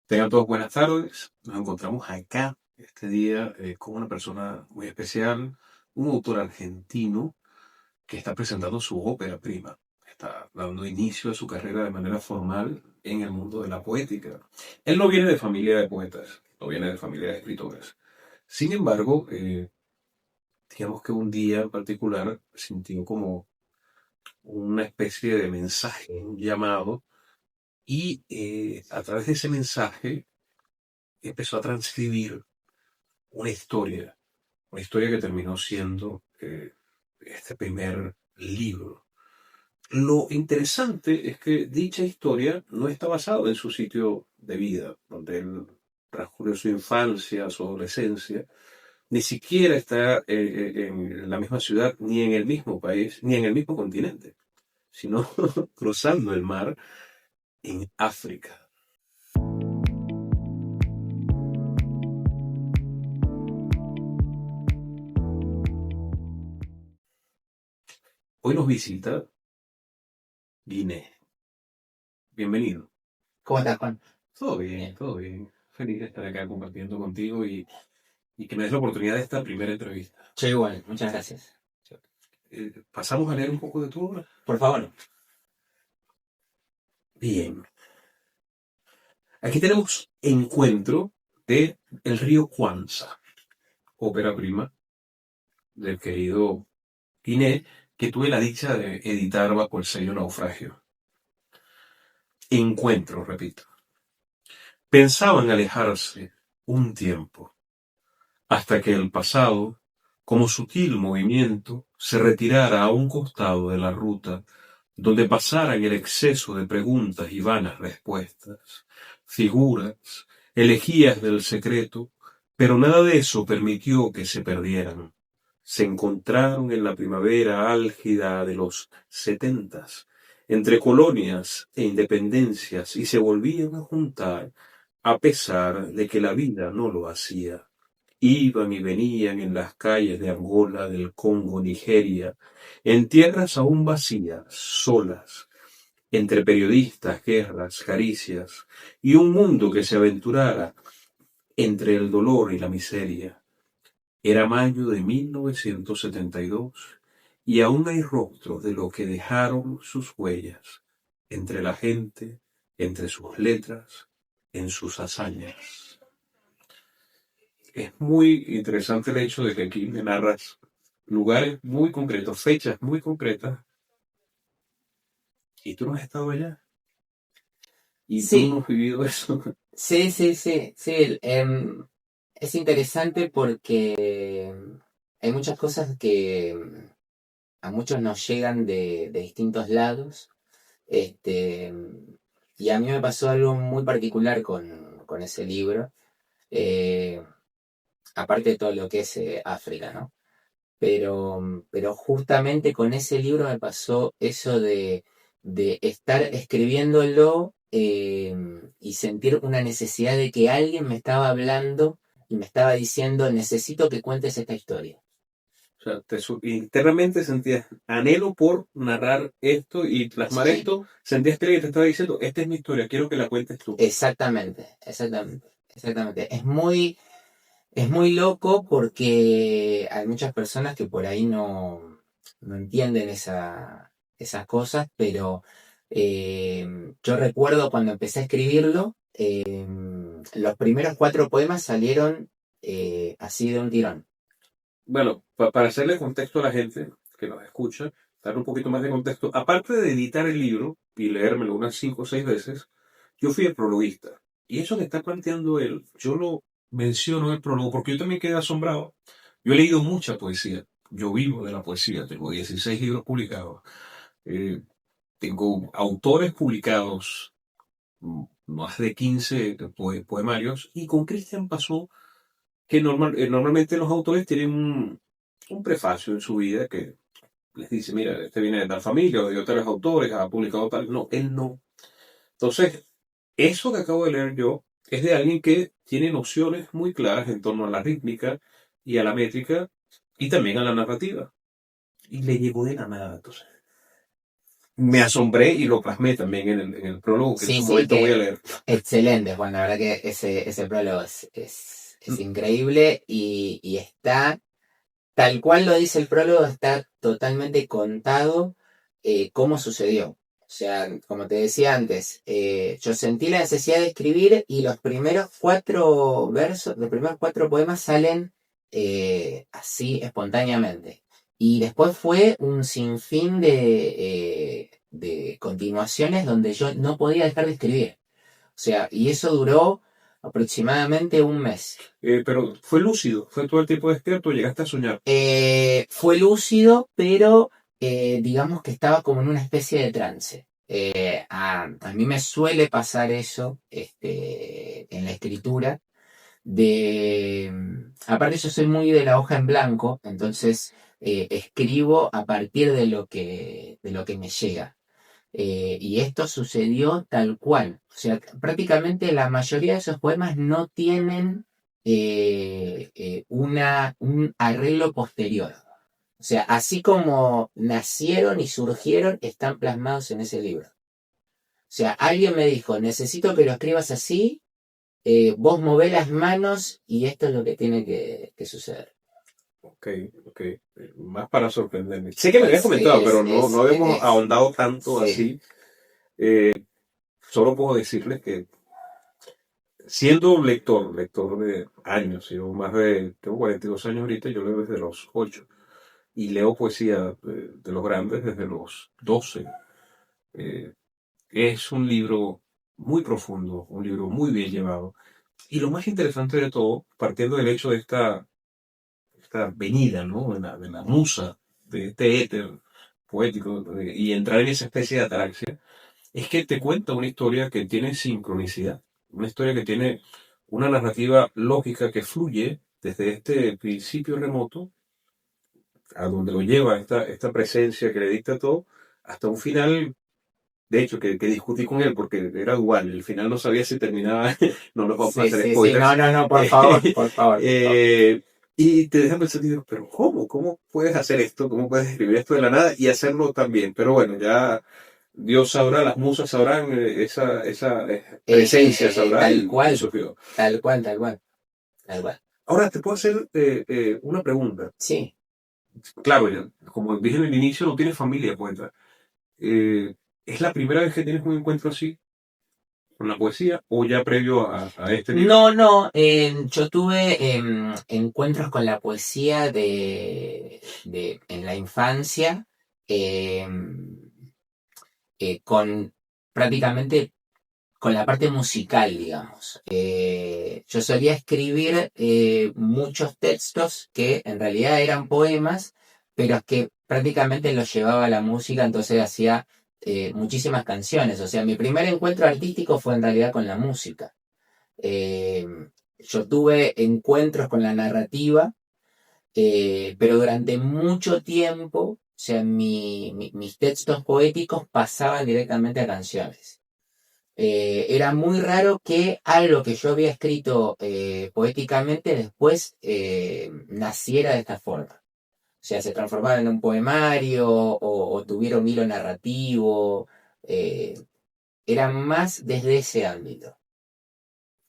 Tengan todos buenas tardes. Nos encontramos acá este día con una persona muy especial, un autor argentino que está presentando su ópera prima. Está dando inicio a su carrera de manera formal en el mundo de la poética. Él no viene de familia de poetas, no viene de familia de escritores. Sin embargo, digamos que un día en particular sintió como una especie de mensaje, un llamado, y a través de ese mensaje empezó a transcribir una historia que terminó siendo este primer libro. Lo interesante es que dicha historia no está basada en su sitio de vida, donde él transcurrió su infancia, su adolescencia, ni siquiera está en la misma ciudad, ni en el mismo país, ni en el mismo continente, sino cruzando el mar en África. Hoy nos visita Guinea. Bienvenido. ¿Cómo estás, Juan? Todo bien, Bien. todo bien. Feliz de estar acá compartiendo contigo y que me des la oportunidad de esta primera entrevista. Yo igual, muchas gracias. Pasamos a leer un poco de tu obra. Por favor. Bien. Aquí tenemos Encuentro de El río Cuanza, ópera prima del querido Guiné, que tuve la dicha de editar bajo el sello Naufragio. Encuentro, repito. Pensaban alejarse un tiempo, hasta que el pasado, como sutil movimiento, se retirara a un costado de la ruta, donde pasaran el exceso de preguntas y vanas respuestas, figuras, elegías del secreto, pero nada de eso permitió que se perdieran. Se encontraron en la primavera álgida de los 70, entre colonias e independencias, y se volvían a juntar, a pesar de que la vida no lo hacía. Iban y venían en las calles de Angola, del Congo, Nigeria, en tierras aún vacías, solas, entre periodistas, guerras, caricias, y un mundo que se aventurara entre el dolor y la miseria. Era mayo de 1972 y aún hay rostros de lo que dejaron sus huellas, entre la gente, entre sus letras, en sus hazañas. Es muy interesante el hecho de que aquí me narras lugares muy concretos, fechas muy concretas, y tú no has estado allá, y tú no Sí, has vivido eso. sí. Es interesante porque hay muchas cosas que a muchos nos llegan de distintos lados. Este, y a mí me pasó algo muy particular con ese libro. eh, Aparte de todo lo que es África, ¿no? Pero justamente con ese libro me pasó eso de estar escribiéndolo y sentir una necesidad de que alguien me estaba hablando y me estaba diciendo, necesito que cuentes esta historia. O sea, internamente sentías anhelo por narrar esto y plasmar Sí, esto, sentías que alguien te estaba diciendo, esta es mi historia, quiero que la cuentes tú. exactamente. Es muy loco porque hay muchas personas que por ahí no entienden esas cosas, pero yo recuerdo cuando empecé a escribirlo, los primeros 4 poemas salieron así de un tirón. Bueno, para hacerle contexto a la gente que nos escucha, darle un poquito más de contexto, aparte de editar el libro y leérmelo unas 5 o 6 veces, yo fui el prologuista. Y eso que está planteando él, yo lo menciono en el prólogo porque yo también quedé asombrado. Yo he leído mucha poesía, yo vivo de la poesía, tengo 16 libros publicados, eh, tengo autores publicados, más de 15 poemarios, y con Cristian pasó que normalmente los autores tienen un prefacio en su vida que les dice, mira, este viene de tal familia o de otros autores, ha publicado tal. No, él no. Entonces, eso que acabo de leer yo es de alguien que tiene nociones muy claras en torno a la rítmica y a la métrica y también a la narrativa. Y le llegó de la nada. Entonces, me asombré y lo plasmé también en el prólogo que en Sí, su sí, momento voy a que leer. Excelente, Juan, la verdad que ese prólogo es increíble y está, tal cual lo dice el prólogo, está totalmente contado cómo sucedió. O sea, como te decía antes, yo sentí la necesidad de escribir y los primeros 4 versos, los primeros 4 poemas salen así espontáneamente. Y después fue un sinfín de continuaciones donde yo no podía dejar de escribir. O sea, y eso duró aproximadamente un mes. Pero fue lúcido, fue todo el tiempo despierto, llegaste a soñar. Fue lúcido, pero digamos que estaba como en una especie de trance. A mí me suele pasar eso en la escritura. Aparte yo soy muy de la hoja en blanco, entonces escribo a partir de lo que me llega. Y esto sucedió tal cual. O sea, prácticamente la mayoría de esos poemas no tienen un arreglo posterior. O sea, así como nacieron y surgieron, están plasmados en ese libro. O sea, alguien me dijo, necesito que lo escribas así, vos movés las manos y esto es lo que tiene que suceder. Ok, ok. Más para sorprenderme. Sé que me habías comentado, pero no habíamos ahondado tanto sí. así. Solo puedo decirles que siendo un lector de años, tengo 42 años ahorita, yo leo desde los 8 y leo poesía de los grandes desde los 12. Eh, es un libro muy profundo, un libro muy bien llevado. Y lo más interesante de todo, partiendo del hecho de esta venida, ¿no? de la musa, de este éter poético, y entrar en esa especie de ataraxia, es que te cuenta una historia que tiene sincronicidad, una historia que tiene una narrativa lógica que fluye desde este principio remoto, a donde lo lleva esta presencia que le dicta todo, hasta un final, de hecho, que discutí con él porque era dual, el final no sabía si terminaba, no nos vamos a hacer Sí, spoilers. no, por favor, por favor. Y te dejan pensando, digo, pero ¿cómo? ¿Cómo puedes hacer esto? ¿Cómo puedes escribir esto de la nada y hacerlo tan bien? Pero bueno, ya Dios sabrá, las musas sabrán, esa presencia sabrá Tal y cual, surgió. tal cual, tal cual. Ahora, te puedo hacer una pregunta. Sí. Claro, ya, como dije en el inicio, no tienes familia, poeta. Eh, ¿Es la primera vez que tienes un encuentro así con la poesía o ya previo a este libro? No, yo tuve encuentros con la poesía en la infancia, eh, con prácticamente con la parte musical, digamos. Yo solía escribir muchos textos que en realidad eran poemas, pero que prácticamente los llevaba a la música, entonces hacía muchísimas canciones. O sea, mi primer encuentro artístico fue en realidad con la música. Eh, yo tuve encuentros con la narrativa, pero durante mucho tiempo, o sea, mis textos poéticos pasaban directamente a canciones. Era muy raro que algo que yo había escrito poéticamente después naciera de esta forma. O sea, se transformara en un poemario o tuviera un hilo narrativo. eh, Era más desde ese ámbito.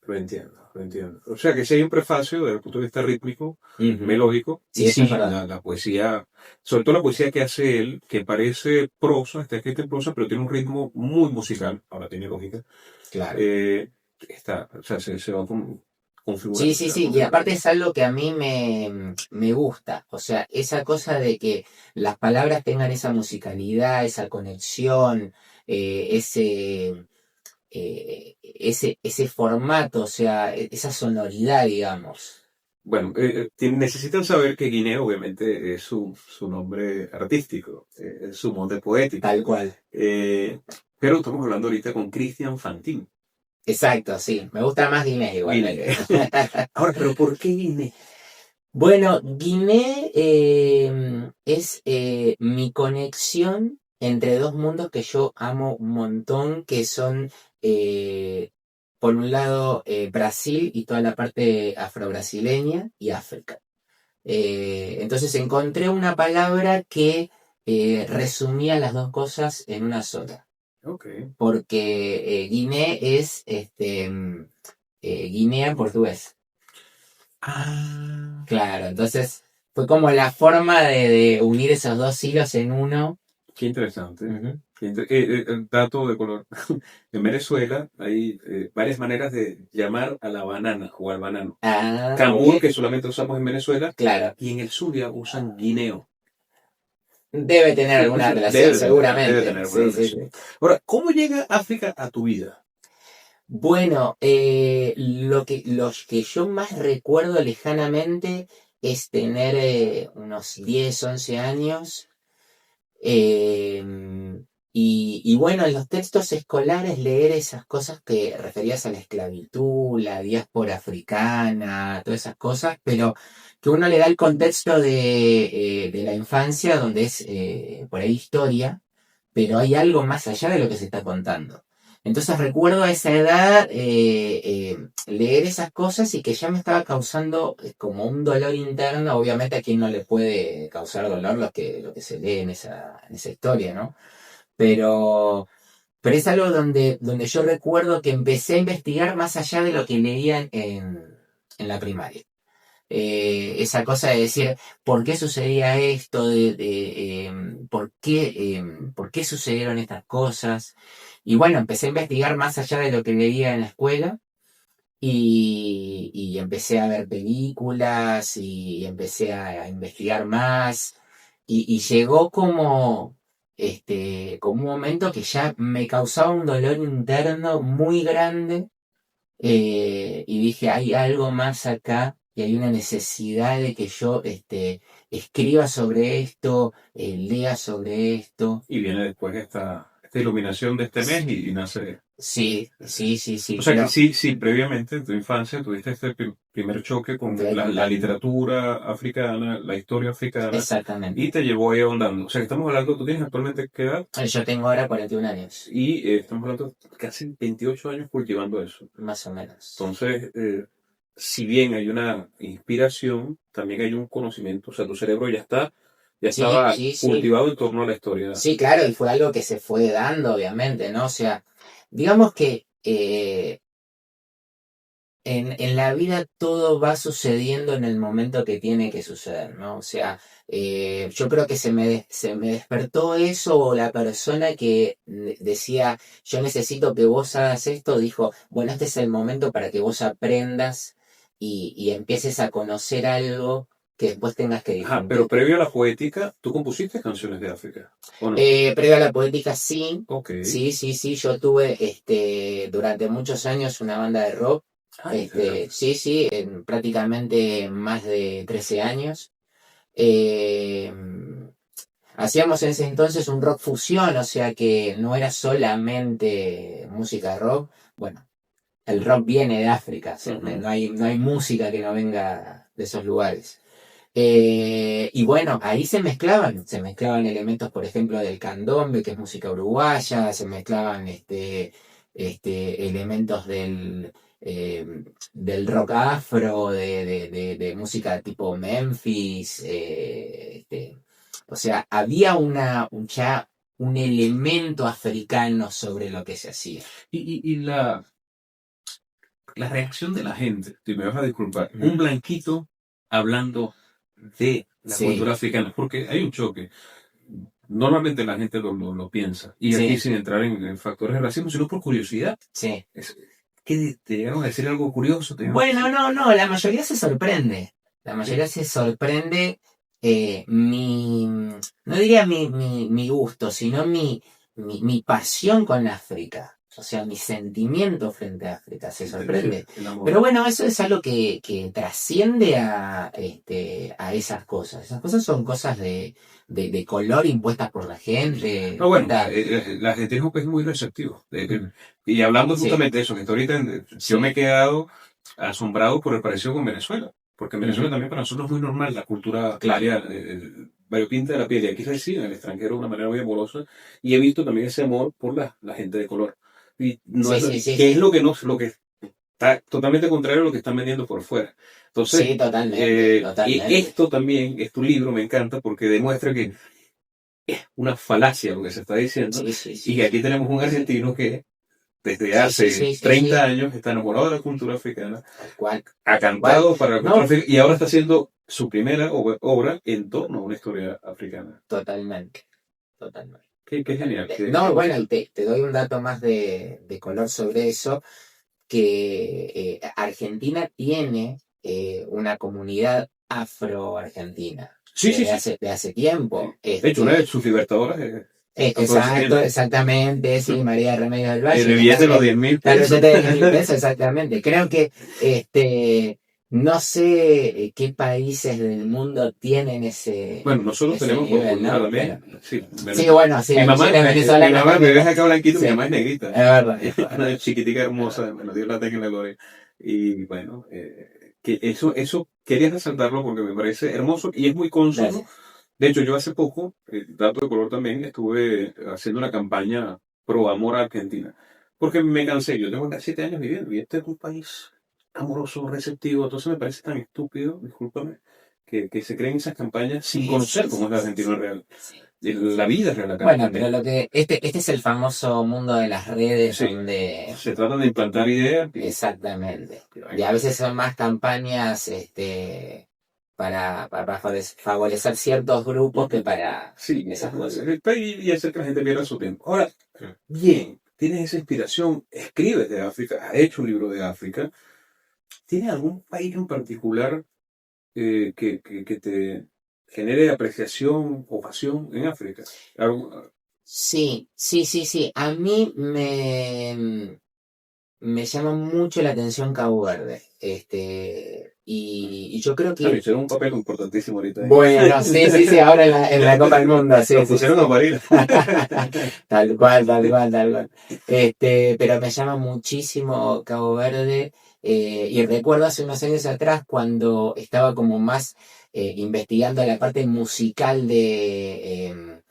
Lo entiendo, lo entiendo. O sea que si hay un prefacio desde el punto de vista rítmico, Ujú. melódico, Sí, y eso es sí, verdad. la poesía, sobre todo la poesía que hace él, que parece prosa, está escrita en prosa, pero tiene un ritmo muy musical, ahora tiene lógica, Claro. o sea, se va Sí, configurando, sí, se va sí, y aparte configurando. es algo que a mí me gusta, o sea, esa cosa de que las palabras tengan esa musicalidad, esa conexión, ese formato, o sea, esa sonoridad, digamos. Bueno, necesitan saber que Guinea obviamente es su nombre artístico, es su mote poético. Tal cual. Eh, pero estamos hablando ahorita con Cristian Fantín. Exacto, sí, me gusta más Guinea igualmente. Ahora, pero ¿por qué Guinea? Bueno, Guinea es mi conexión entre dos mundos que yo amo un montón, que son, eh, por un lado, Brasil y toda la parte afrobrasileña y África. Entonces encontré una palabra que resumía las dos cosas en una sola. Ok. porque Guinea es Guinea en portugués. Ah, Claro, entonces fue como la forma de unir esos dos hilos en uno. qué interesante. Ujú. Dato de color. En Venezuela hay varias maneras de llamar a la banana o al banano. Ah, Cambur, ok. que solamente usamos en Venezuela, Claro, y en el Zulia usan guineo. debe tener alguna relación, Debe seguramente. tener alguna Sí, sí, relación. sí. Ahora, ¿cómo llega África a tu vida? Bueno, los que yo más recuerdo lejanamente es tener unos 10, 11 años. eh, y bueno, en los textos escolares leer esas cosas que referías a la esclavitud, la diáspora africana, todas esas cosas, pero que uno le da el contexto de la infancia, donde es por ahí historia, pero hay algo más allá de lo que se está contando. Entonces recuerdo a esa edad leer esas cosas y que ya me estaba causando como un dolor interno. Obviamente a quien no le puede causar dolor lo que se lee en esa historia, ¿no? Pero, pero es algo donde yo recuerdo que empecé a investigar más allá de lo que leía en la primaria. Esa cosa de decir, ¿por qué sucedía esto? ¿Por qué sucedieron estas cosas? Y bueno, empecé a investigar más allá de lo que leía en la escuela y empecé a ver películas y empecé a investigar más y llegó como un momento que ya me causaba un dolor interno muy grande y dije, hay algo más acá y hay una necesidad de que yo escriba sobre esto, lea sobre esto. Y viene después esta iluminación de este mes y nace. Sí, sí, sí, O sí, sea que pero sí, sí, previamente en tu infancia tuviste este primer choque con la totalmente, literatura africana, la historia africana, y exactamente. te llevó ahí ahondando. O sea que estamos hablando, tú tienes actualmente qué edad, Yo tengo ahora 41 años, y estamos hablando de casi 28 años cultivando eso. más o menos. Entonces, si bien hay una inspiración, también hay un conocimiento. O sea, tu cerebro ya Sí, estaba sí, sí. cultivado en torno a la historia. Sí, claro, y fue algo que se fue dando, obviamente, ¿no? O sea, digamos que en la vida todo va sucediendo en el momento que tiene que suceder, ¿no? O sea, yo creo que se me despertó eso o la persona que decía, yo necesito que vos hagas esto, dijo, bueno, este es el momento para que vos aprendas y empieces a conocer algo que después tengas que Ajá, pero difundir. previo a la poética, ¿tú compusiste canciones de África? ¿O no? Previo a la poética, sí, Ok. sí, sí, sí, yo tuve durante muchos años una banda de rock. Ay, interesante. Sí, sí, en prácticamente más de 13 años. Eh, Hacíamos en ese entonces un rock fusión, o sea que no era solamente música rock. Bueno, el rock viene de África, o sea, Ujú. no hay música que no venga de esos lugares. Y bueno, ahí se mezclaban elementos, por ejemplo, del candombe, que es música uruguaya, se mezclaban elementos del rock afro, de música tipo Memphis, o sea, había ya un elemento africano sobre lo que se hacía. Y la reacción de la gente, si me vas a disculpar, Ujú. un blanquito hablando de la Sí, cultura africana, porque hay un choque. Normalmente la gente lo piensa, y aquí sí, sin entrar en factores de racismo, sino por curiosidad. sí. Es, ¿qué te llegaron a decir algo curioso? ¿Te llegaron a Bueno, decir? no, no, la mayoría se sorprende. La mayoría se sorprende no diría mi gusto, sino mi pasión con África. O sea, mi sentimiento frente a África se sorprende. El amor. Pero bueno, eso es algo que trasciende a esas cosas. Esas cosas son cosas de color impuestas por la gente. No, bueno, Está, la gente es muy receptivo. mm, Y hablando sí, justamente de eso, que hasta ahorita yo me he sí. quedado asombrado por el parecido con Venezuela. Porque en Venezuela Ujú, también para nosotros es muy normal la cultura claro, variopinta de la piel. Y aquí se sí, en el extranjero de una manera muy amorosa. Y he visto también ese amor por la gente de color. Y no sí, es, sí, sí, que es sí. lo que no, lo que está totalmente contrario a lo que están vendiendo por fuera. Entonces, Sí, totalmente, y totalmente. esto también, es tu libro, me encanta porque demuestra que una falacia lo que se está diciendo, y que aquí tenemos un argentino que desde hace 30 años está enamorado de la cultura africana, ha cantado para la cultura africana y ahora está haciendo su primera obra en torno a una historia africana. Totalmente. Qué genial. No, bueno, y te doy un dato más de color sobre eso, que Argentina tiene una comunidad afro-argentina. Sí. De hace tiempo. De hecho, una de sus libertadoras exactamente, sí, María Remedios del Valle. El billete de los 10.000 pesos. Claro, 10.000 pesos, exactamente. Creo que no sé qué países del mundo tienen ese. Bueno, nosotros tenemos nivel, ¿no? también. Sí, bueno, sí. Mi mamá es venezolana. Mi mamá me deja acá blanquito, Sí. Mi mamá es negrita. Es verdad. Una chiquitica hermosa, bueno, Dios la tenga en la gloria. Y bueno, que eso quería resaltarlo porque me parece hermoso y es muy consono. Gracias. De hecho, yo hace poco, dato de color también, estuve haciendo una campaña pro amor a Argentina. Porque me cansé, yo tengo 7 años viviendo y este es un país amoroso, receptivo. Entonces me parece tan estúpido, discúlpame, que se creen esas campañas sin conocer cómo es el argentino real. La vida real acá. Bueno, pero este es el famoso mundo de las redes Sí, donde se trata de implantar ideas. exactamente. Y a veces son más campañas para favorecer ciertos grupos que para esas cosas. Y hacer que la gente pierda su tiempo. Ahora, bien, tienes esa inspiración, escribes de África, has hecho un libro de África. ¿Tienes algún país en particular que te genere apreciación o pasión en África? Sí. A mí me llama mucho la atención Cabo Verde. Y yo creo que. Hicieron un papel importantísimo ahorita. Bueno, sí, ahora en la Copa del Mundo, sí. Nos pusieron a parir. Tal cual. Pero me llama muchísimo Cabo Verde. Y recuerdo hace unos años atrás cuando estaba como más investigando la parte musical de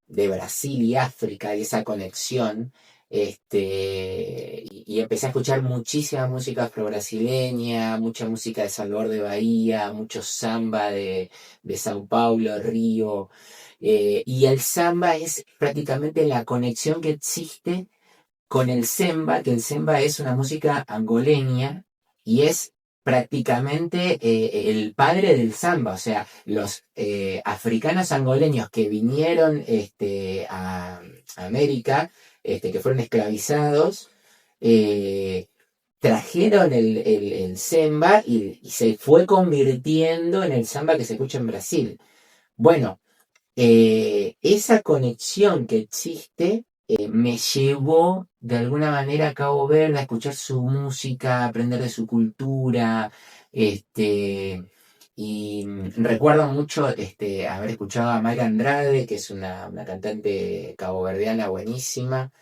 Brasil y África y esa conexión. Y empecé a escuchar muchísima música afro-brasileña, mucha música de Salvador de Bahía, mucho samba de Sao Paulo, Río. Y el samba es prácticamente la conexión que existe con el semba, que el semba es una música angoleña y es prácticamente el padre del samba. O sea, los africanos angoleños que vinieron a América, que fueron esclavizados, trajeron el semba y se fue convirtiendo en el samba que se escucha en Brasil. Bueno, esa conexión que existe me llevó de alguna manera a Cabo Verde a escuchar su música, a aprender de su cultura, y recuerdo mucho haber escuchado a Mayra Andrade, que es una cantante caboverdiana buenísima,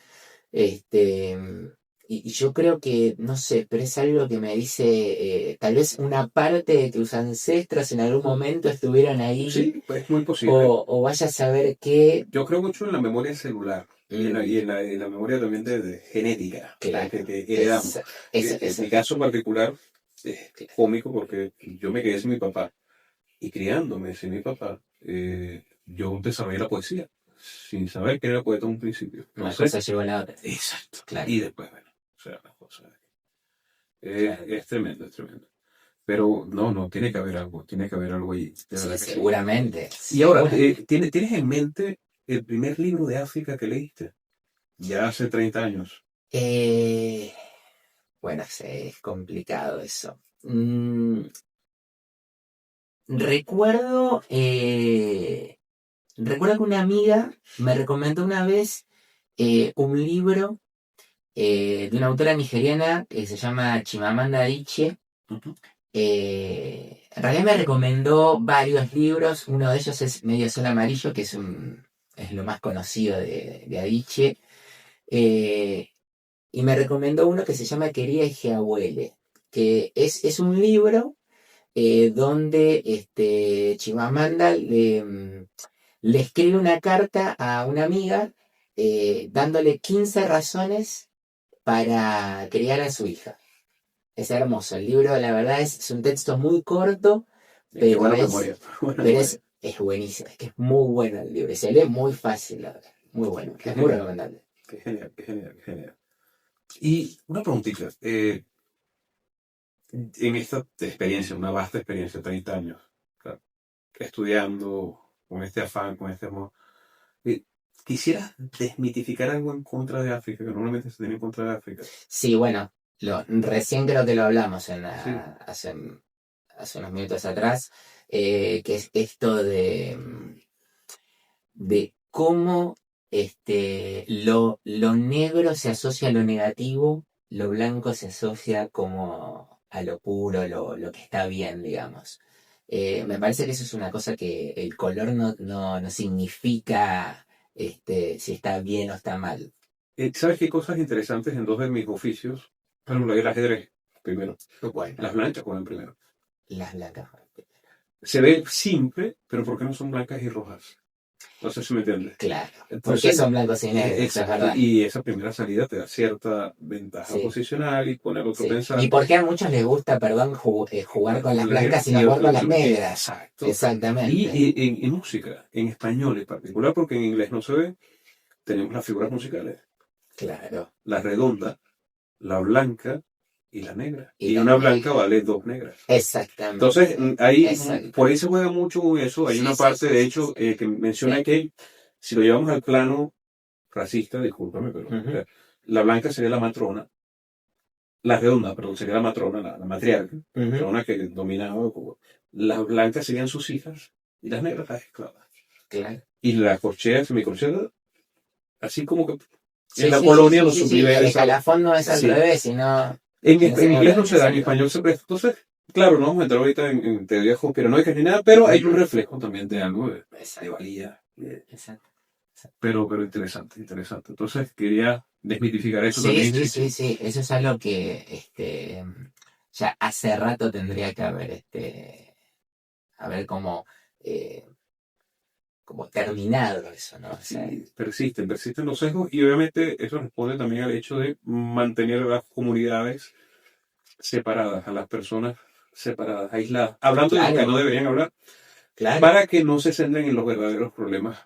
y yo creo que, no sé, pero es algo que me dice, tal vez una parte de tus ancestros en algún momento estuvieron ahí. Sí, pues es muy posible. O vaya a saber qué. Yo creo mucho en la memoria celular y en la memoria también de genética que heredamos. En mi caso particular es cómico porque yo me quedé sin mi papá y criándome sin mi papá, yo desarrollé la poesía sin saber que era poeta en un principio. Una cosa llevó a la otra. Exacto. Claro. Y después, bueno, o sea, las cosas. Es tremendo. Pero no, tiene que haber algo ahí. Sí, seguramente. Y ahora, ¿tienes en mente el primer libro de África que leíste? Ya hace 30 años. Bueno, es complicado eso. Recuerdo que una amiga me recomendó una vez un libro de una autora nigeriana que se llama Chimamanda Adichie. Uh-huh. En realidad me recomendó varios libros. Uno de ellos es Medio Sol Amarillo, que es lo más conocido de Adichie. Y me recomendó uno que se llama Querida Ejeabuele, que es un libro donde Chimamanda le escribe una carta a una amiga dándole 15 razones para criar a su hija. Es hermoso. El libro, la verdad, es un texto muy corto, pero es buenísimo, es que es muy bueno el libro, y se lee muy fácil, la verdad, muy bueno, Qué es muy genial, recomendable. qué genial, qué genial, qué genial. Y una preguntita, en esta experiencia, una vasta experiencia, 30 años, claro, estudiando con este afán, con este amor, eh, ¿quisieras desmitificar algo en contra de África, que normalmente se tiene en contra de África? Sí, bueno, recién creo que lo hablamos Sí. hace unos minutos atrás, que es esto de cómo lo negro se asocia a lo negativo, lo blanco se asocia como a lo puro, lo que está bien, digamos. Me parece que eso es una cosa que el color no significa si está bien o está mal. ¿Sabes qué cosas interesantes en dos de mis oficios? Por ejemplo, el ajedrez, primero. Bueno, Las blancas juegan primero. las blancas. Se ve simple, pero ¿por qué no son blancas y rojas? No sé si me entiendes. Claro, porque Entonces, son blancos y negros, eso es exacto, verdad. y esa primera salida te da cierta ventaja Sí, posicional y pone al otro a sí. ¿Y pensar. por qué a muchos les gusta, perdón, jugar con las blancas y no jugar con las negras? Exacto. Exactamente. Y en música, en español en particular, porque en inglés no se ve, tenemos las figuras musicales. Claro. La redonda, la blanca y la negra. Y Y la una blanca negra. vale dos negras. Entonces, Exactamente. por Exacto. ahí se juega mucho con eso. Hay Sí, una sí, parte, sí, de sí, hecho, sí. que menciona Sí. que si lo llevamos al plano racista, discúlpame, pero Ujú, la blanca sería la matrona, la redonda, perdón, sería la matrona, la matriarca, la ujú. persona que dominaba. Las blancas serían sus hijas y las negras las esclavas. Claro. Y la corchea, semicorchea, así como que en Sí, la sí, sí, colonia sí, no sí, sí. El subdivide esa. escalafón no es al Sí. revés, sino En en inglés no orden. se da, en Exacto. español se presta. Entonces, claro, no vamos a entrar ahorita en teorías conspiranoicas ni nada, pero hay un reflejo también de algo de Exacto. valía. Exacto. Exacto. Pero interesante, interesante. Entonces, quería desmitificar eso Sí, también. sí, Sí, sí, sí. sí. Eso es algo que ya hace rato tendría que haber eh, como terminado eso, ¿no? O sea, Sí, persisten los sesgos y obviamente eso responde también al hecho de mantener a las comunidades separadas, a las personas separadas, aisladas, hablando de lo que claro, no deberían hablar, claro. para que no se centren en los verdaderos problemas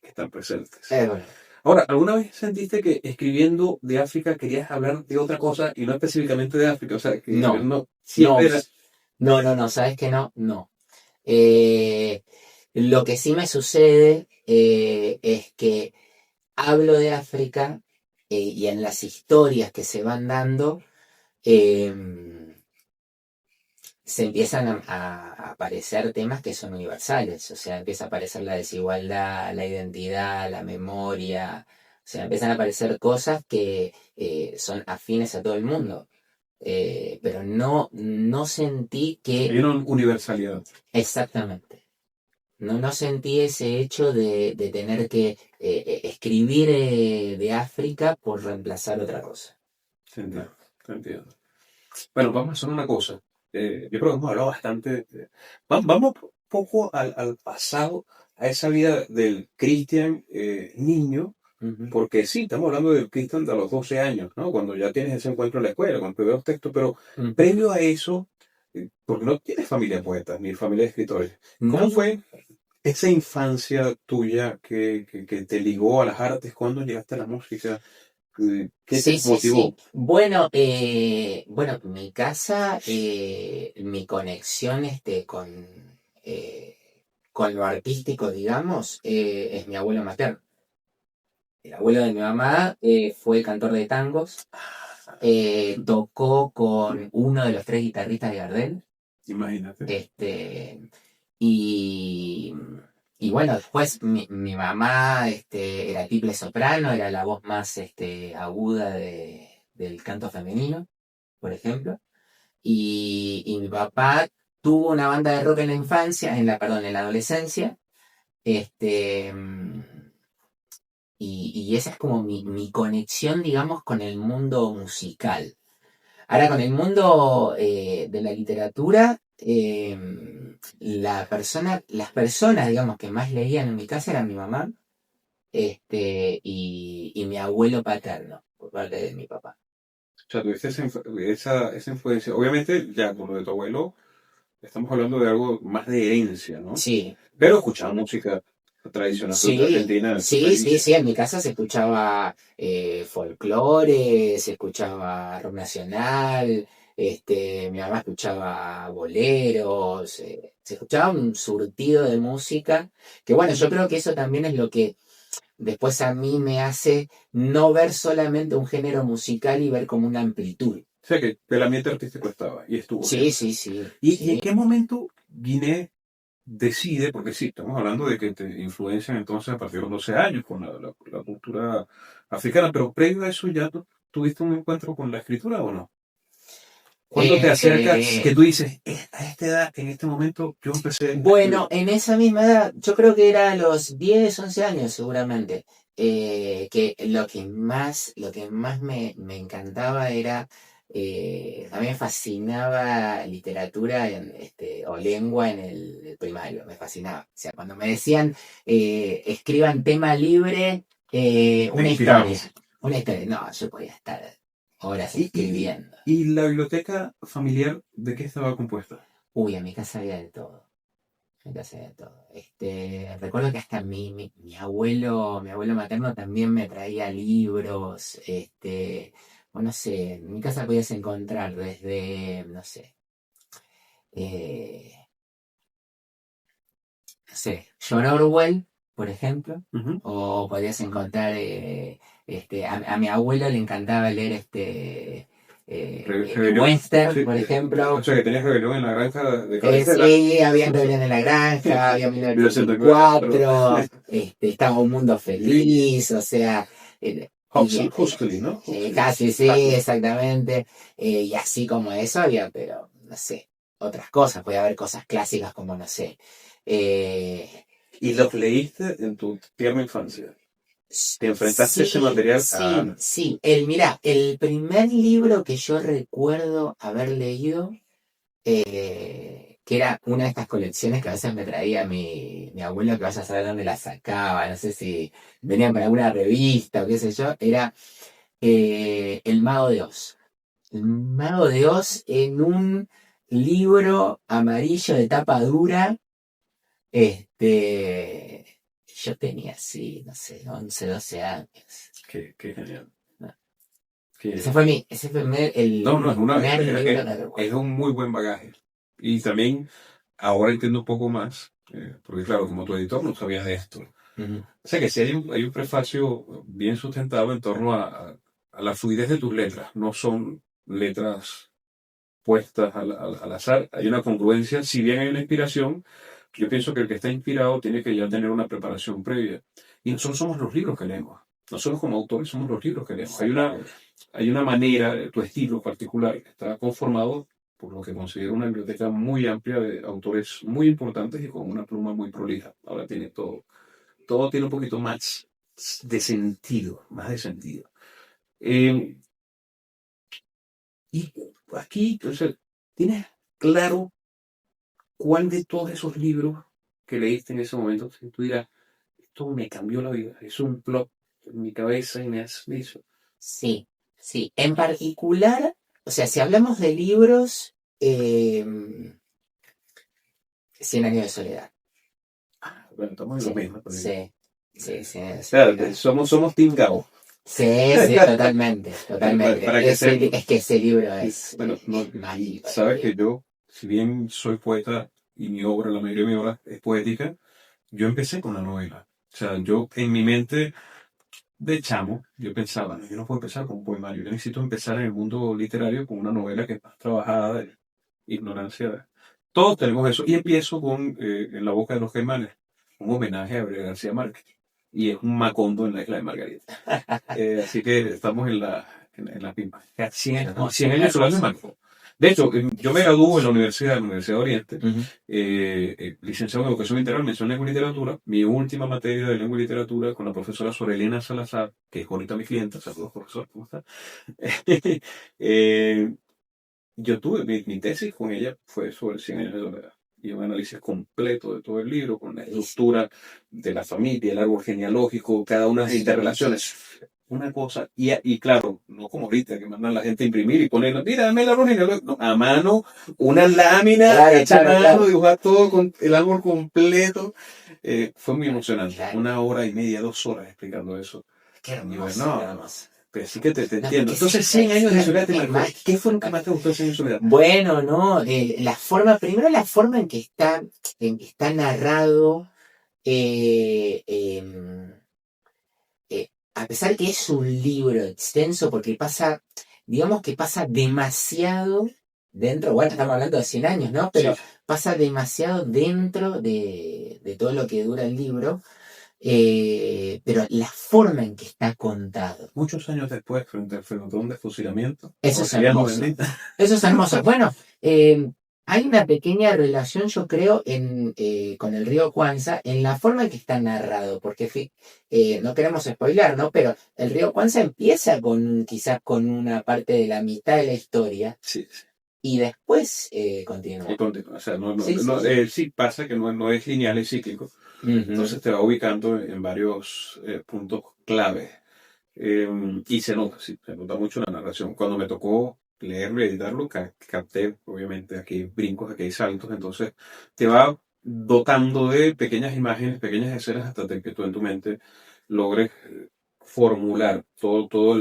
que están presentes. Bueno, Ahora, ¿alguna vez sentiste que escribiendo de África querías hablar de otra cosa y no específicamente de África? O sea, que no, no, no, siempre era... no, ¿sabes qué no? No. Eh, lo que sí me sucede es que hablo de África y en las historias que se van dando, eh, se empiezan a aparecer temas que son universales, o sea, empieza a aparecer la desigualdad, la identidad, la memoria, o sea, empiezan a aparecer cosas que son afines a todo el mundo. Pero no sentí Hay que una universalidad. exactamente. No sentí ese hecho de tener que escribir de África por reemplazar otra cosa. Te No. entiendo, te entiendo. Bueno, vamos a hacer una cosa. Yo creo que hemos hablado bastante. Vamos un poco al pasado, a esa vida del Cristian niño, Ujú, porque sí, estamos hablando del Cristian de los 12 años, ¿no? Cuando ya tienes ese encuentro en la escuela, cuando te veo los textos, pero ujú. previo a eso, porque no tienes familia poeta ni familia de escritores, No, ¿cómo no. fue esa infancia tuya que te ligó a las artes? ¿Cuándo llegaste a la música? ¿Qué te Sí, sí, sí. motivó? Bueno, mi casa, mi conexión con lo artístico, digamos, es mi abuelo materno. El abuelo de mi mamá fue cantor de tangos, tocó con uno de los tres guitarristas de Gardel, Imagínate. este, y, y bueno, después mi mamá era triple soprano, era la voz más aguda del canto femenino, por ejemplo. Y mi papá tuvo una banda de rock en la infancia, perdón, en la adolescencia. Este, mm, y esa es como mi conexión, digamos, con el mundo musical. Ahora, con el mundo de la literatura, las personas, digamos, que más leían en mi casa eran mi mamá, y mi abuelo paterno, por parte de mi papá. O sea, tuviste esa influencia. Obviamente, ya con lo de tu abuelo, estamos hablando de algo más de herencia, ¿no? Sí, Pero escuchaba música tradicional de sí, Argentina en tu sí, sí, país. sí, en mi casa se escuchaba folclore, se escuchaba rock nacional, mi mamá escuchaba boleros, se escuchaba un surtido de música, que bueno, yo creo que eso también es lo que después a mí me hace no ver solamente un género musical y ver como una amplitud. O sea que el ambiente artístico estaba y estuvo Sí, siempre. sí, sí, ¿Y en sí. qué momento Guinea decide, porque sí, estamos hablando de que te influencian entonces a partir de los 12 años con la cultura africana, pero previo a eso ya tuviste un encuentro con la escritura o no? ¿Cuándo te acercas que Eh, tú dices, a esta edad, en este momento, yo empecé a Bueno, escribir"? en esa misma edad, yo creo que era a los 10, 11 años seguramente, que lo que más me encantaba era, a mí me fascinaba literatura o lengua en el primario, me fascinaba. O sea, cuando me decían, escriban tema libre, Te inspiraron. una historia, no, yo podía estar horas ¿Y, y, escribiendo. y la biblioteca familiar de qué estaba compuesta? Uy, en mi casa había de todo. Ya sé de todo. Recuerdo que hasta mi abuelo materno también me traía libros, o no sé, en mi casa podías encontrar desde, no sé, eh, no sé, George Orwell, por ejemplo, Ujú. o podías encontrar, a mi abuelo le encantaba leer Rebelión. western, Sí, por o ejemplo. sea, que tenías rebelión en la granja de cabecera. Sí, había Rebelión en la Granja, había Cuatro. 1984, estaba Un Mundo Feliz, o sea, eh, y Huxley, ¿no? Huxley. casi sí, Huxley. exactamente. Y así como eso había, pero no sé, otras cosas, podía haber cosas clásicas como, no sé. eh, Y los leíste en tu tierna infancia. Te enfrentaste a ese sí, material sí, sí. Mira, el primer libro que yo recuerdo haber leído, que era una de estas colecciones que a veces me traía mi abuelo, que vaya a saber dónde la sacaba, no sé si venían con alguna revista o qué sé yo, era El Mago de Oz. El Mago de Oz en un libro amarillo de tapa dura, yo tenía así, no sé, 11 12 años. qué genial. ¿No? Que, Ese fue el no, no, primer libro que es recuerdo. un muy buen bagaje. Y también ahora entiendo un poco más, porque claro, como tu editor no sabías de esto. Ujú. O sea que sí hay un prefacio bien sustentado en torno a la fluidez de tus letras. No son letras puestas al azar. Hay una congruencia. Si bien hay una inspiración, yo pienso que el que está inspirado tiene que ya tener una preparación previa. Y nosotros somos los libros que leemos. Nosotros como autores somos los libros que leemos. Exactamente. Hay una manera, tu estilo particular, que está conformado por lo que considero una biblioteca muy amplia de autores muy importantes y con una pluma muy prolija. Ahora tiene todo tiene un poquito más de sentido, más de sentido. Eh, y aquí, entonces, ¿tienes claro cuál de todos esos libros que leíste en ese momento, si tú dirás, esto me cambió la vida, es un plot en mi cabeza y me hizo? Sí, sí. En particular, o sea, si hablamos de libros, Cien años de soledad. Bueno, estamos en lo Sí, mismo. sí, sí, Cien años de Claro, soledad. somos Team Gabo. Sí, sí, totalmente, Para totalmente. que sepa. Es que ese libro Bueno, es mágico sabes que también. yo, si bien soy poeta y mi obra, la mayoría de mi obra es poética, yo empecé con la novela. O sea, yo en mi mente de chamo, yo pensaba, "No, yo no puedo empezar con un poemario, yo necesito empezar en el mundo literario con una novela que es más trabajada de ignorancia. Todos tenemos eso. Y empiezo con En la boca de los caimanes, un homenaje a Gabriel García Márquez. Y es un Macondo en la isla de Margarita. Así que estamos en la misma. 100, no, 100 años solar de Marco. De hecho, yo me gradué en la Universidad de Oriente, Ujú. licenciado en Educación Integral, mención Lengua y Literatura. Mi última materia de Lengua y Literatura con la profesora Sorelena Salazar, que es ahorita mi clienta. Saludos, profesor, ¿cómo está? Eh, yo tuve mi tesis con ella, fue sobre 100 años de soledad. Y un análisis completo de todo el libro, con la Buenísimo, estructura de la familia, el árbol genealógico, cada una de las sí, interrelaciones. una cosa, y claro, no como ahorita que mandan la gente a imprimir y poner, mira, dame el árbol genealógico, no, a mano, una lámina Claro, hecha a claro, mano, claro. dibujar todo con el árbol completo. Fue muy emocionante, Claro. 1 hora y media, 2 horas explicando eso. Qué Y yo, hermoso, qué no, no, hermoso. pero sí que te No, entiendo. porque Entonces, 100 años de soledad te es marcó. mágico. ¿Qué fue lo que más te gustó de 100 años de soledad? Bueno, ¿no? Primero la forma en que está narrado, eh, em, a pesar que es un libro extenso, porque digamos que pasa demasiado dentro, bueno, estamos hablando de 100 años, ¿no? Sí, Pero pasa demasiado dentro de todo lo que dura el libro, pero la forma en que está contado, muchos años después, frente al pelotón de fusilamiento, eso es Aureliano hermoso. bendita. Eso es hermoso. Bueno, hay una pequeña relación, yo creo, con el río Cuanza, en la forma en que está narrado, porque no queremos spoilar, ¿no? Pero el río Cuanza empieza quizás con una parte de la mitad de la historia Sí, sí. y después Y continúa. continúa. O sea, Sí, sí, sí. sí pasa que no es lineal, es cíclico. Ujú. Entonces te va ubicando en varios puntos clave. Y se nota, sí, se nota mucho la narración. Cuando me tocó leerlo y editarlo, capté, obviamente, aquí hay brincos, aquí hay saltos, entonces te va dotando de pequeñas imágenes, pequeñas escenas, hasta que tú en tu mente logres formular todo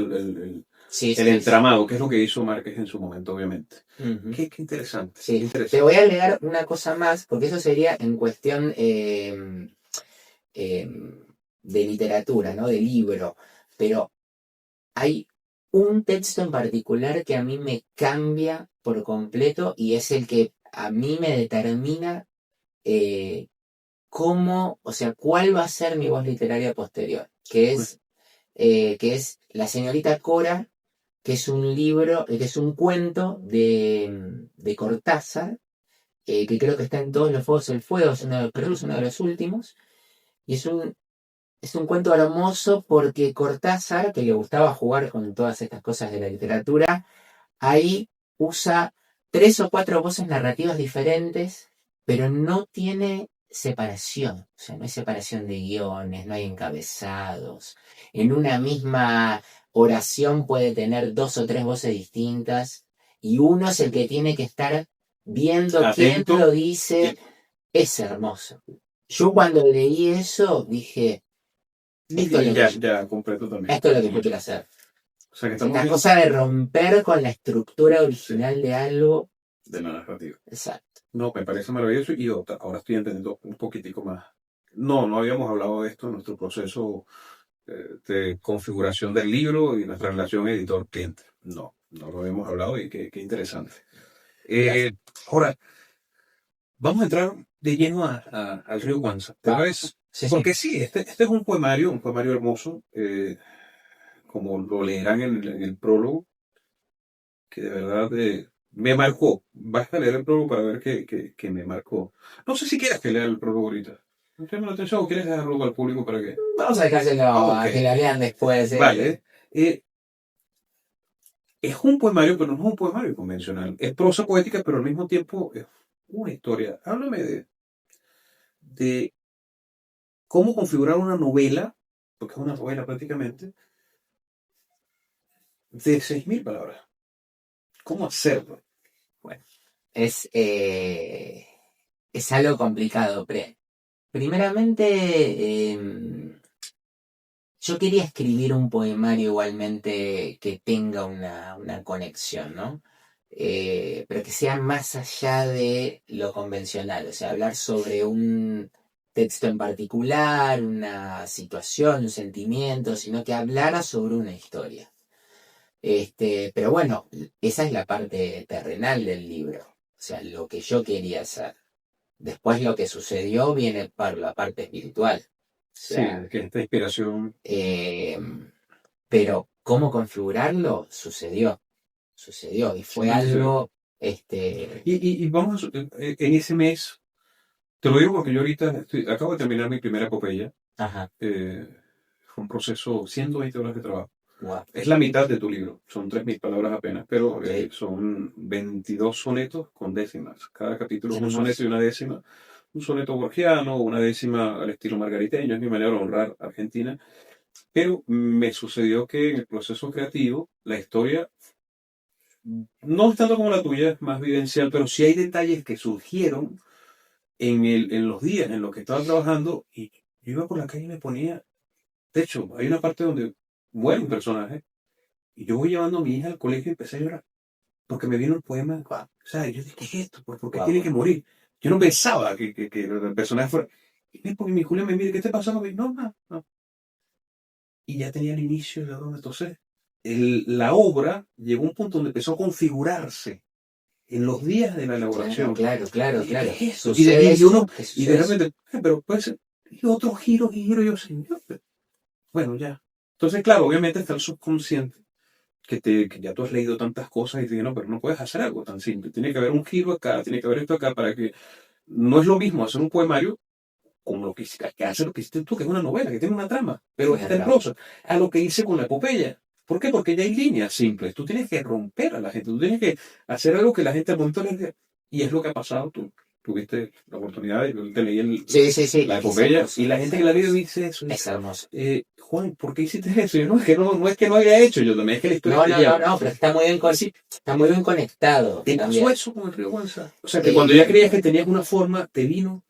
Sí, el sí, sí. entramado, que es lo que hizo Márquez en su momento, obviamente. Ujú. Qué interesante, qué Sí. Te interesante. voy a agregar una cosa más, porque eso sería en cuestión eh, de literatura, ¿no? De libro. Pero hay un texto en particular que a mí me cambia por completo y es el que a mí me determina eh, o sea, cuál va a ser mi voz literaria posterior, que es La señorita Cora, que es un libro, que es un cuento de Cortázar, que creo que está en Todos los Fuegos del Fuego, creo que es uno de los últimos, y es un cuento hermoso porque Cortázar, que le gustaba jugar con todas estas cosas de la literatura, ahí usa 3 o 4 voces narrativas diferentes, pero no tiene separación. O sea, no hay separación de guiones, no hay encabezados. En una misma oración puede tener 2 o 3 voces distintas y uno es el que tiene que estar viendo quién Atento, lo dice. Es hermoso. Yo cuando leí eso dije, esto es y lo que ya, yo, ya completo también. esto es lo que yo quiero hacer. O sea que estamos Esta viendo, cosa de romper con la estructura sí, original de algo. de la narrativa. Exacto. No, me parece maravilloso y ahora estoy entendiendo un poquitico más. No habíamos hablado de esto en nuestro proceso de configuración del libro y nuestra relación editor-cliente. No lo habíamos hablado y qué interesante. Gracias. Eh, Ahora, vamos a entrar de lleno al río Guanza. ¿Te Va. parece? Sí, sí. Porque sí, este es un poemario hermoso, como lo leerán en el prólogo, que de verdad me marcó. Basta leer el prólogo para ver que me marcó. No sé si quieres que lea el prólogo ahorita. ¿No te llama la atención o quieres dejarlo al público para que? Vamos a dejárselo Ok, a que la lean después. vale. Es un poemario, pero no es un poemario convencional. Es prosa poética, pero al mismo tiempo es una historia. Háblame de cómo configurar una novela, porque es una novela prácticamente, de 6.000 palabras. ¿Cómo hacerlo? Bueno, es algo complicado. Primeramente, yo quería escribir un poemario igualmente que tenga una conexión, ¿no? Pero que sea más allá de lo convencional, o sea, hablar sobre un texto en particular, una situación, un sentimiento, sino que hablara sobre una historia. Pero bueno, esa es la parte terrenal del libro, o sea, lo que yo quería hacer. Después lo que sucedió viene por la parte espiritual. O Sí, sea, que esta inspiración. eh, pero cómo configurarlo sucedió y fue Sí, sí. algo, Y vamos, en ese mes, te lo digo porque yo ahorita acabo de terminar mi primera epopeya. ajá, eh, Fue un proceso, 120 horas de trabajo. guau, Es la mitad de tu libro, son 3.000 palabras apenas, pero ok, son 22 sonetos con décimas. Cada capítulo qué es un soneto hermoso. y una décima. Un soneto borgiano, una décima al estilo margariteño, es mi manera de honrar a Argentina. Pero me sucedió que en el proceso creativo, la historia, no es tanto como la tuya, es más vivencial, pero sí hay detalles que surgieron en los días en los que estaba trabajando y yo iba por la calle y me ponía, de hecho, hay una parte donde muere un personaje y yo voy llevando a mi hija al colegio y empecé a llorar porque me vino el poema. Guau, O sea, yo dije, ¿qué es esto? ¿Por qué guau, tiene que guau. morir? Yo no pensaba que el personaje fuera. Y porque mi Julia me mira, ¿qué te pasó? No, no, no. Y ya tenía el inicio de donde entonces la obra llegó a un punto donde empezó a configurarse en los días de la Claro, elaboración. claro, Y claro, dije, ¿qué claro. es eso? Sucede Y uno, eso, que y de sucede eso. repente, pero puede ser, y otro giro, yo, señor, bueno, ya. Entonces, claro, obviamente está el subconsciente, que ya tú has leído tantas cosas y te dices, no, pero no puedes hacer algo tan simple. Tiene que haber un giro acá, tiene que haber esto acá, para que no es lo mismo hacer un poemario con que hace lo que hiciste tú, que es una novela, que tiene una trama, pero Tienes está en razón. prosa, a lo que hice con la epopeya. ¿Por qué? Porque ya hay líneas simples. Tú tienes que romper a la gente, tú tienes que hacer algo que la gente al momento le diga. Y es lo que ha pasado. Tú tuviste la oportunidad, yo te leí Sí, sí, sí, la es epopeya, hermoso, y la es gente que la vive hermoso. dice eso. Es hermoso. Juan, ¿por qué hiciste eso? Y yo, no, es que no es que no haya hecho, yo también es que la historia No, te no, no, lleva. no, pero está muy bien, Y sí, está muy bien conectado te pasó también. eso con el río Guanza. O sea, que cuando ya Eh, creías que tenías una forma, te vino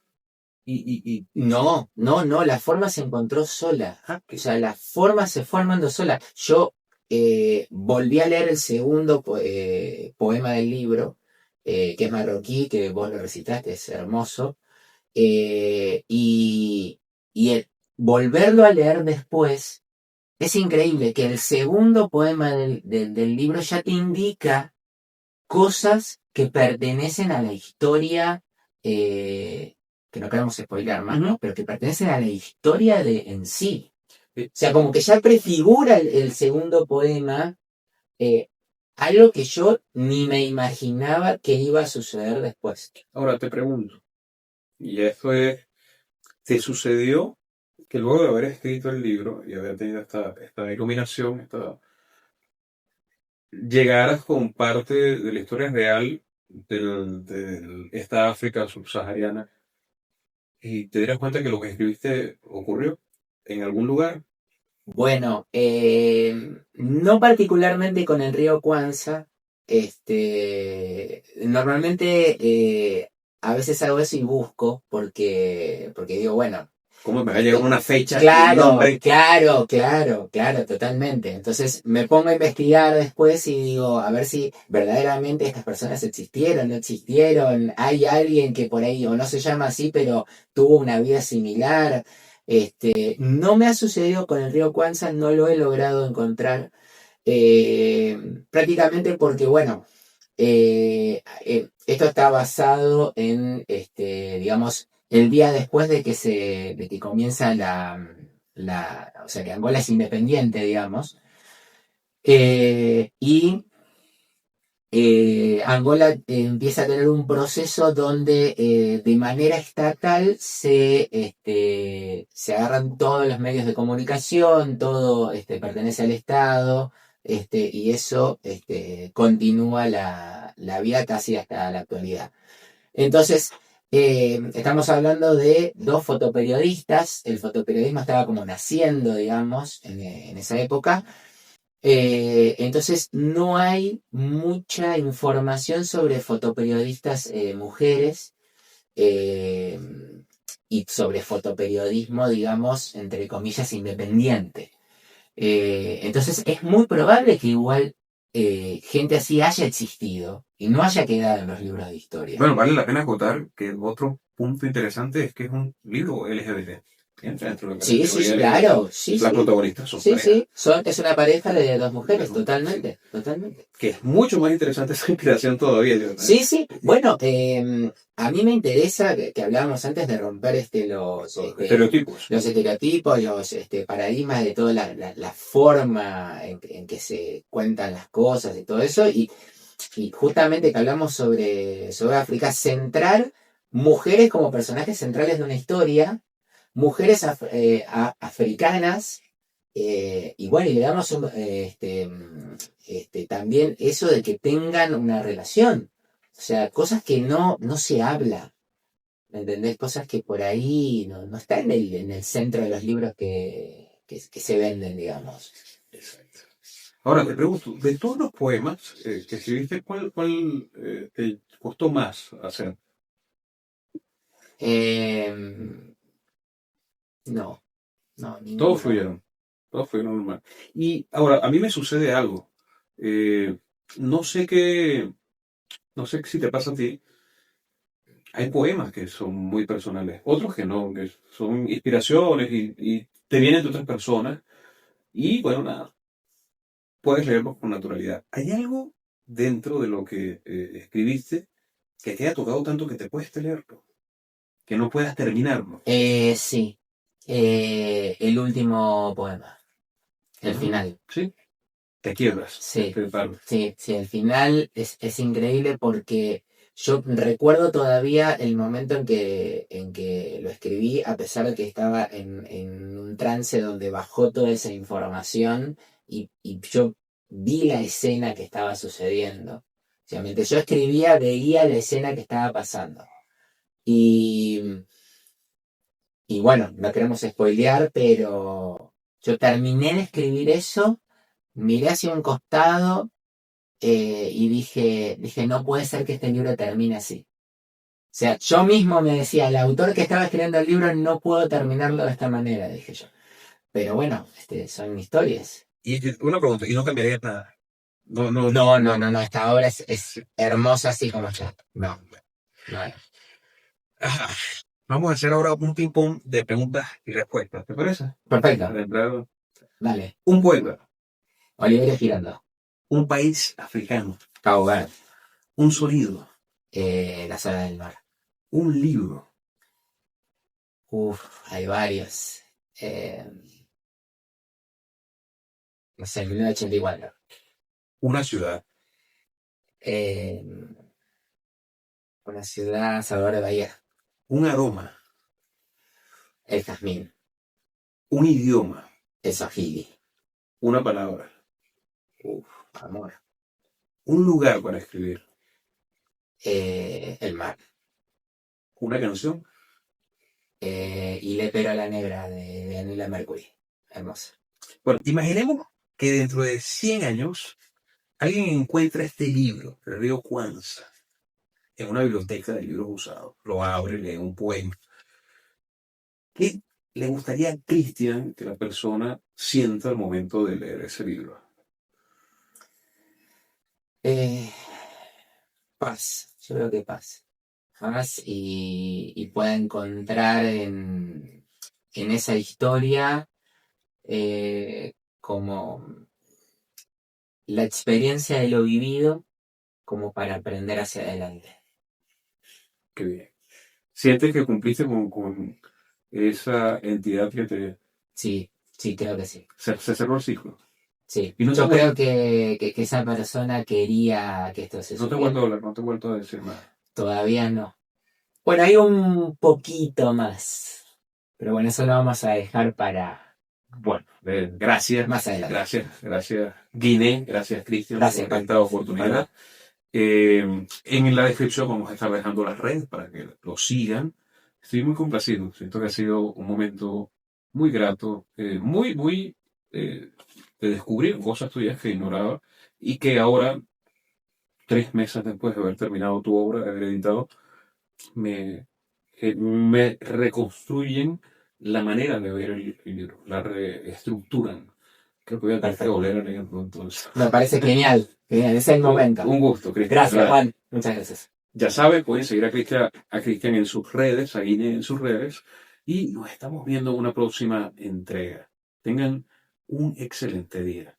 no, no, no, la forma se encontró sola. ah, O sea, la forma se fue armando sola. Yo volví a leer el segundo poema del libro, que es marroquí, que vos lo recitaste, es hermoso. Y el volverlo a leer después, es increíble que el segundo poema del libro ya te indica cosas que pertenecen a la historia, eh, que no queremos spoilear más, ¿no? Pero que pertenecen a la historia en sí. eh, O sea, como que ya prefigura el segundo poema, eh, algo que yo ni me imaginaba que iba a suceder después. ahora te pregunto, y esto es, ¿te sucedió que luego de haber escrito el libro y haber tenido esta iluminación, llegaras con parte de la historia real de esta África subsahariana y te dieras cuenta que lo que escribiste ocurrió en algún lugar? Bueno, no particularmente con el río Cuanza. Normalmente a veces hago eso y busco porque digo, bueno, ¿Cómo me va a llegar este, una fecha y un claro, nombre? claro, claro, claro, totalmente. Entonces me pongo a investigar después y digo, a ver si verdaderamente estas personas existieron, no existieron, hay alguien que por ahí o no se llama así, pero tuvo una vida similar. No me ha sucedido con el río Cuanza, no lo he logrado encontrar, prácticamente porque, bueno, esto está basado en, digamos, el día después de que comienza o sea, que Angola es independiente, digamos, y Angola empieza a tener un proceso donde de manera estatal se agarran todos los medios de comunicación, todo pertenece al Estado, y eso continúa la vida casi hasta la actualidad. Entonces, estamos hablando de dos fotoperiodistas, el fotoperiodismo estaba como naciendo, digamos, en esa época. Entonces no hay mucha información sobre fotoperiodistas mujeres, eh, y sobre fotoperiodismo, digamos, entre comillas, independiente. Entonces es muy probable que igual gente así haya existido y no haya quedado en los libros de historia. Bueno, vale la pena acotar que otro punto interesante es que es un libro LGBT. Entra dentro de la Sí, sí, categoría sí, LGBT. claro, sí, Las sí. protagonistas son Sí, parejas. sí, es una pareja de dos mujeres, Sí. totalmente, totalmente. Que es mucho más interesante esa inspiración todavía. Sí, sí. Bueno, a mí me interesa que hablábamos antes de romper Estereotipos. los estereotipos, los paradigmas de toda la forma en que se cuentan las cosas y todo eso. Y justamente que hablamos sobre África, centrar mujeres como personajes centrales de una historia, mujeres africanas, y bueno, y le damos también eso de que tengan una relación. O sea, cosas que no se habla. ¿Me entendés? Cosas que por ahí no están en el centro de los libros que se venden, digamos. Exacto. Ahora te pregunto, de todos los poemas que escribiste, ¿cuál te costó más hacer? Eh, no, Todos ninguno. fluyeron, todos fluyeron normal. Y ahora, a mí me sucede algo. Eh, no sé qué, no sé si te pasa a ti. Hay poemas que son muy personales, otros que no, que son inspiraciones y te vienen de otras personas. Y bueno, nada, puedes leerlos con naturalidad. ¿Hay algo dentro de lo que escribiste que te haya tocado tanto que te cueste leerlo? Que no puedas terminarlo. Sí, el último poema, el Ujú. final. Sí, te quiebras, Sí, te paras. sí, el final es increíble porque yo recuerdo todavía el momento en que lo escribí, a pesar de que estaba en un trance donde bajó toda esa información y yo vi la escena que estaba sucediendo. O sea, mientras yo escribía, veía la escena que estaba pasando. Y, y bueno, no queremos spoilear, pero yo terminé de escribir eso, miré hacia un costado y dije, no puede ser que este libro termine así. O sea, yo mismo me decía, el autor que estaba escribiendo el libro no puedo terminarlo de esta manera, dije yo. Pero bueno, son historias. Y una pregunta, ¿y no cambiarías nada? No, no, No, esta obra es sí. hermosa así como está. No, no. Ajá. Vamos a hacer ahora un ping-pong de preguntas y respuestas, ¿te parece? Perfecto, Para entrar. dale. Un poeta, Oliverio Girando, un país africano, Cabo Verde, un sonido, La Sala del Mar. un libro, Uf, hay varios. Eh, no sé, 1984. una ciudad, Eh, una ciudad, Salvador de Bahía. un aroma, El jazmín, un idioma, el swahili. una palabra, Uf, amor. un lugar para escribir, El mar. una canción. Y Le Pero a la Negra de Anila Mercury. Hermosa. Bueno, imaginemos que dentro de 100 años alguien encuentra este libro, el río Cuanza, en una biblioteca de libros usados. Lo abre, lee un poema. ¿Qué le gustaría a Cristian que la persona sienta al momento de leer ese libro? Eh, paz. Yo creo que paz. Paz y pueda encontrar en esa historia como la experiencia de lo vivido como para aprender hacia adelante. Qué bien. ¿Sientes que cumpliste con esa entidad que te... Sí, sí, creo que sí. Se cerró el ciclo? Sí, Y no te, yo creo que esa persona quería que esto se no te he vuelto supiera. a hablar, no te he vuelto a decir nada. Todavía no. Bueno, hay un poquito más. Pero bueno, eso lo vamos a dejar para Bueno, gracias, más adelante. gracias Guiné, gracias Cristian Gracias, por Juan. esta oportunidad. En la descripción vamos a estar dejando las redes para que lo sigan. Estoy muy complacido, siento que ha sido un momento muy grato, muy de descubrir cosas tuyas que ignoraba y que ahora, 3 meses después de haber terminado tu obra, de haber editado, me reconstruyen la manera de ver el libro, la reestructuran. Creo que voy a tener que Perfecto. volver a leerlo entonces. Me parece genial. Genial, es el momento. Un gusto, Cristian. Gracias, Juan. Muchas gracias. Ya saben, pueden seguir a Cristian en sus redes, a Guinea en sus redes, y nos estamos viendo en una próxima entrega. Tengan un excelente día.